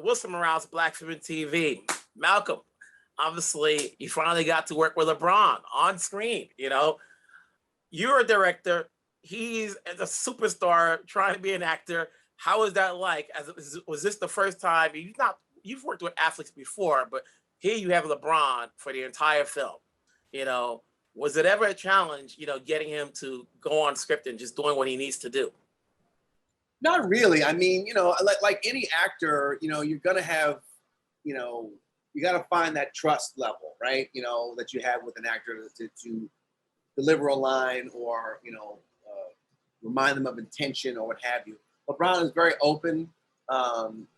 Wilson Morales, Black Film and TV. Malcolm, obviously, you finally got to work with LeBron on screen. You're a director. He's a superstar trying to be an actor. How is that like? Was this the first time you've worked with athletes before, but here you have LeBron for the entire film. Was it ever a challenge, getting him to go on script and just doing what he needs to do? Not really. I mean, like any actor, you're gonna have, you got to find that trust level, right? That you have with an actor to deliver a line or remind them of intention or what have you. LeBron is very open.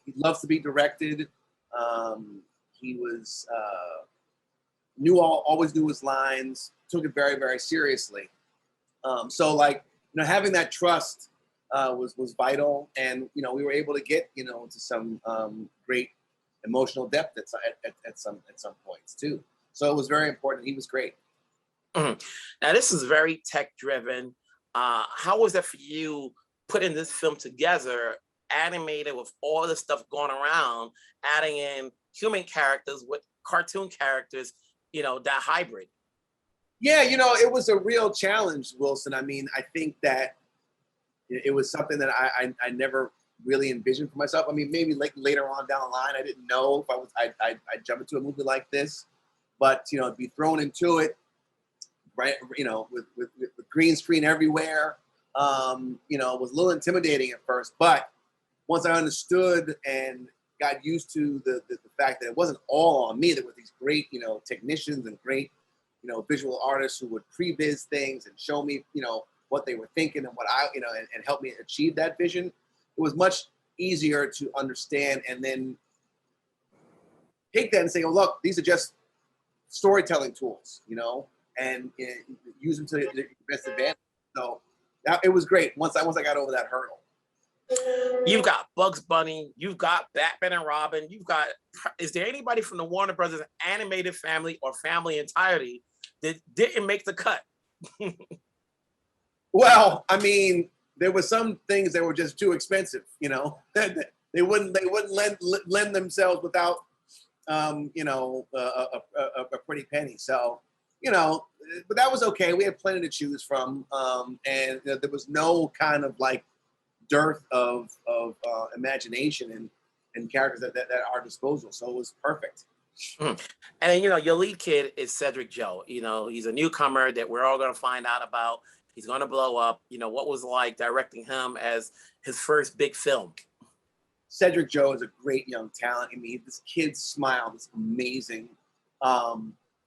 He loves to be directed. He was always knew his lines. Took it very, very seriously. So having that trust was vital, and we were able to get to some great emotional depth at some points too. So it was very important. He was great. Mm-hmm. Now this is very tech driven. How was that for you putting this film together, animated with all the stuff going around, adding in human characters with cartoon characters, that hybrid? Yeah, it was a real challenge, Wilson. I mean, I think that it was something that I never really envisioned for myself. I mean, maybe later on down the line, I didn't know if I'd jump into a movie like this, but to be thrown into it, right? With green screen everywhere, was a little intimidating at first. But once I understood and got used to the fact that it wasn't all on me, there were these great technicians and great visual artists who would pre-viz things and show me what they were thinking and what I and help me achieve that vision. It was much easier to understand and then take that and say, oh, look, these are just storytelling tools, and use them to the best advantage. So it was great once I got over that hurdle. You've got Bugs Bunny, you've got Batman and Robin, is there anybody from the Warner Brothers animated family or family entirety that didn't make the cut? Well, I mean, there were some things that were just too expensive, they wouldn't lend themselves without a pretty penny. So, but that was okay. We had plenty to choose from, and there was no kind of dearth of imagination and characters at our disposal. So it was perfect. Mm. And then, your lead kid is Cedric Joe. He's a newcomer that we're all going to find out about. He's going to blow up. What was it like directing him as his first big film? Cedric Joe is a great young talent. I mean, this kid's smile is amazing.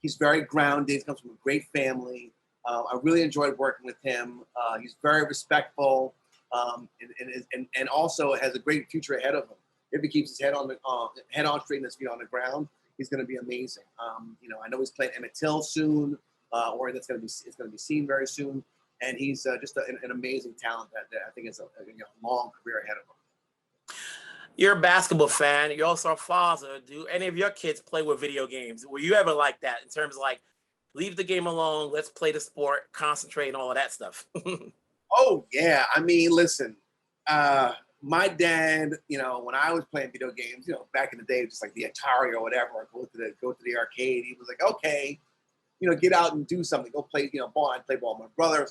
He's very grounded. He comes from a great family. I really enjoyed working with him. He's very respectful, and also has a great future ahead of him. If he keeps his head on straight and his feet on the ground, he's going to be amazing. I know he's playing Emmett Till soon, or it's going to be seen very soon. And he's just an amazing talent that I think is a long career ahead of him. You're a basketball fan. You're also a father. Do any of your kids play with video games? Were you ever like that in terms of leave the game alone, let's play the sport, concentrate, and all of that stuff? Oh, yeah. I mean, listen, my dad, when I was playing video games, back in the day, just like the Atari or whatever, or go to the arcade, he was like, okay, get out and do something. Go play, ball. I'd play ball with my brother.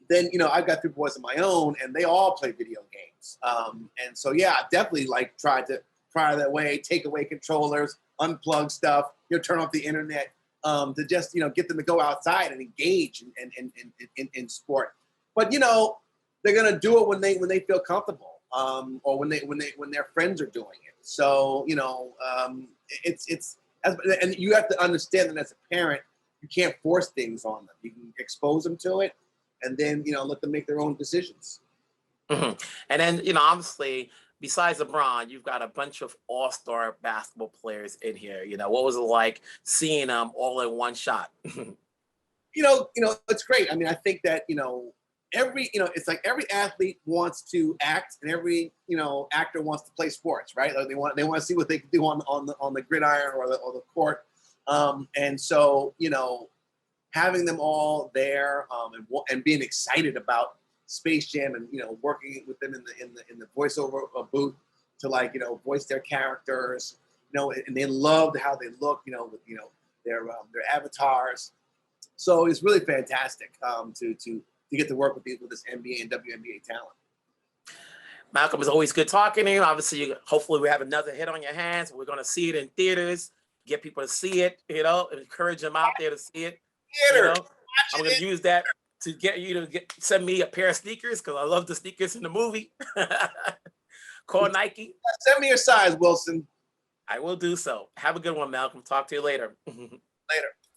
Then, I've got 3 boys of my own, and they all play video games. And so, yeah, I definitely tried to pry that way, take away controllers, unplug stuff, turn off the internet, to just, get them to go outside and engage in sport. But, they're gonna do it when they feel comfortable, or when their friends are doing it. So, and you have to understand that as a parent, you can't force things on them. You can expose them to it, and then let them make their own decisions. Mm-hmm. And then obviously, besides LeBron, you've got a bunch of all-star basketball players in here. What was it like seeing them all in one shot? It's great. I mean, I think that it's like every athlete wants to act, and every actor wants to play sports, right? Like they want to see what they can do on the gridiron or the court, and so having them all there, and being excited about Space Jam, and working with them in the voiceover booth to like, you know, voice their characters, you know, and they loved how they look, you know, with, you know, their avatars. So it's really fantastic to get to work with this NBA and WNBA talent. Malcolm, it's always good talking to you. Obviously, hopefully we have another hit on your hands. We're going to see it in theaters, get people to see it, you know, encourage them out there to see it. Theater. You know, I'm going to use that to get you to send me a pair of sneakers because I love the sneakers in the movie. Call Nike. Send me your size, Wilson. I will do so. Have a good one, Malcolm. Talk to you later. Later.